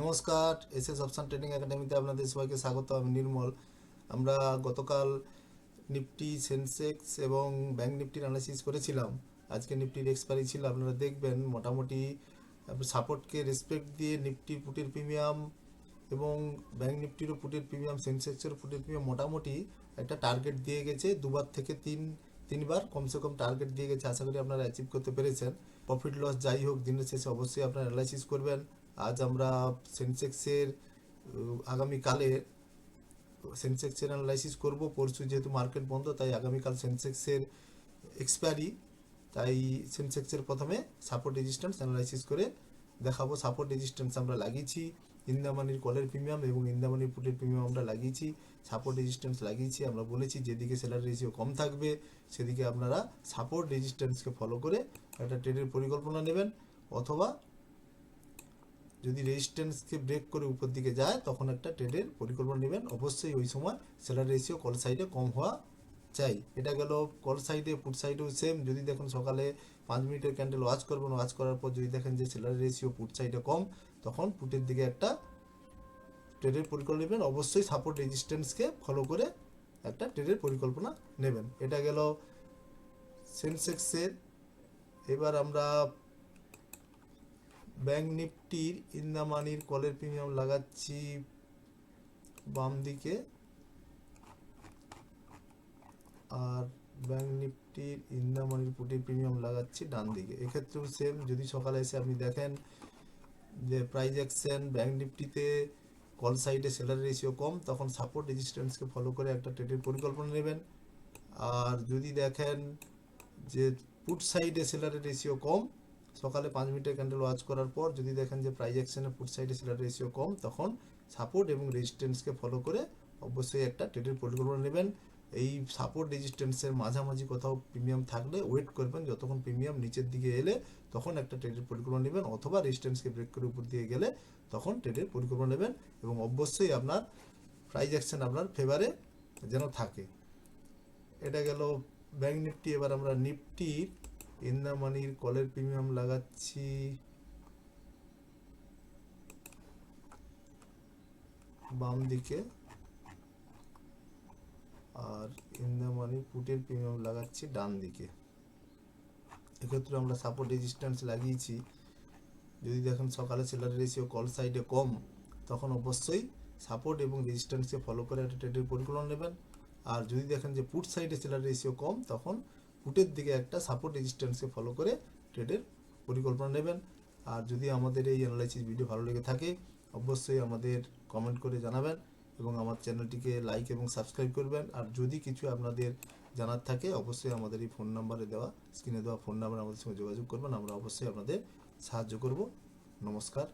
নমস্কার, SS option trading একাডেমিতে আপনাদের সবাইকে স্বাগত। আমি নির্মল। আমরা গতকাল নিফটি, সেনসেক্স এবং ব্যাংক নিফটির অ্যানালাইসিস করেছিলাম। আজকে নিফটির এক্সপায়ারি ছিল, আপনারা দেখবেন মোটামুটি সাপোর্টকে রেসপেক্ট দিয়ে নিফটির পুটের প্রিমিয়াম এবং ব্যাংক নিফটিরও পুটের প্রিমিয়াম, সেন্সেক্সের পুটের প্রিমিয়াম মোটামুটি একটা টার্গেট দিয়ে গেছে। দুবার থেকে তিনবার কমসে কম টার্গেট দিয়ে গেছে। আশা করি আপনারা অ্যাচিভ করতে পেরেছেন। প্রফিট লস যাই হোক, দিনের শেষে অবশ্যই আপনারা অ্যানালাইসিস করবেন। আজ আমরা সেন্সেক্সের আগামীকালে সেন্সেক্সের অ্যানালাইসিস করব। পরশু যেহেতু মার্কেট বন্ধ, তাই আগামীকাল সেন্সেক্সের এক্সপায়ারি, তাই সেন্সেক্সের প্রথমে সাপোর্ট রেজিস্ট্যান্স অ্যানালাইসিস করে দেখাবো। সাপোর্ট রেজিস্ট্যান্স আমরা লাগিয়েছি ইন্দামানির কলের প্রিমিয়াম এবং ইন্দামানির পুটের প্রিমিয়াম আমরা লাগিয়েছি। সাপোর্ট রেজিস্ট্যান্স লাগিয়েছি, আমরা বলেছি যেদিকে সেলার রেশিও কম থাকবে সেদিকে আপনারা সাপোর্ট রেজিস্ট্যান্সকে ফলো করে একটা ট্রেডের পরিকল্পনা নেবেন, অথবা যদি রেজিস্ট্যান্সকে ব্রেক করে উপর দিকে যায় তখন একটা ট্রেডের পরিকল্পনা নেবেন। অবশ্যই ওই সময় সেলার রেশিও কল সাইডে কম হওয়া চাই। এটা গেল কল সাইডে। পুট সাইডেও সেম। যদি দেখুন সকালে 5 মিনিটের ক্যান্ডেল ওয়াচ করবেন, ওয়াচ করার পর যদি দেখেন যে সেলার রেশিও পুট সাইডে কম, তখন পুটের দিকে একটা ট্রেডের পরিকল্পনা নেবেন। অবশ্যই সাপোর্ট রেজিস্ট্যান্সকে ফলো করে একটা ট্রেডের পরিকল্পনা নেবেন। এটা গেল সেন্সেক্সের। এবার আমরা ব্যাংক নিফটির ইন্দামানির কলের প্রিমিয়াম লাগাচ্ছি বাম দিকে, আর ব্যাংক নিফটির ইন্দামানির পুটির প্রিমিয়াম লাগাচ্ছি ডান দিকে। এক্ষেত্রেও সেম। যদি সকালে এসে আপনি দেখেন যে প্রাইস অ্যাকশন ব্যাংক নিফটিতে কল সাইডে সেলার রেশিও কম, তখন সাপোর্ট রেজিস্ট্যান্সকে ফলো করে একটা ট্রেডের পরিকল্পনা নেবেন। আর যদি দেখেন যে পুট সাইডে সেলারের রেশিও কম, সকালে 5 মিনিটের ক্যান্ডেল ওয়াচ করার পর যদি দেখেন যে প্রাইস অ্যাকশনে পুট সাইডে সেলার রেশিও কম, তখন সাপোর্ট এবং রেজিস্ট্যান্সকে ফলো করে অবশ্যই একটা ট্রেডের পরিকল্পনা নেবেন। এই সাপোর্ট রেজিস্ট্যান্সের মাঝামাঝি কোথাও প্রিমিয়াম থাকলে ওয়েট করবেন, যতক্ষণ প্রিমিয়াম নিচের দিকে এলে তখন একটা ট্রেডের পরিকল্পনা নেবেন, অথবা রেজিস্ট্যান্সকে ব্রেক করে উপর দিয়ে গেলে তখন ট্রেডের পরিকল্পনা নেবেন। এবং অবশ্যই আপনার প্রাইস অ্যাকশন আপনার ফেভারে যেন থাকে। এটা গেল ব্যাংক নিফটি। এবার আমরা নিফটির ইন্দামানির কলের প্রিমিয়াম লাগাচ্ছি বাম দিকে, আর ইন্দামানির পুটের প্রিমিয়াম লাগাচ্ছি ডান দিকে। এক্ষেত্রে আমরা সাপোর্ট রেজিস্ট্যান্স লাগিয়েছি। যদি দেখেন সকালে সেলার রেশিও কল সাইডে কম, তখন অবশ্যই সাপোর্ট এবং রেজিস্ট্যান্সকে ফলো করে একটা ট্রেডের পরিকল্পনা নেবেন। আর যদি দেখেন যে পুট সাইডে সেলার রেশিও কম, তখন পুটের দিকে একটা সাপোর্ট রেজিস্ট্যান্সকে ফলো করে ট্রেডের পরিকল্পনা নেবেন। আর যদি আমাদের এই অ্যানালাইসিস ভিডিও ভালো লেগে থাকে, অবশ্যই আমাদের কমেন্ট করে জানাবেন এবং আমার চ্যানেলটিকে লাইক এবং সাবস্ক্রাইব করবেন। আর যদি কিছু আপনাদের জানার থাকে, অবশ্যই আমাদের এই ফোন নাম্বারে দেওয়া, স্ক্রিনে দেওয়া ফোন নাম্বারে আমাদের সঙ্গে যোগাযোগ করবেন। আমরা অবশ্যই আপনাদের সাহায্য করব। নমস্কার।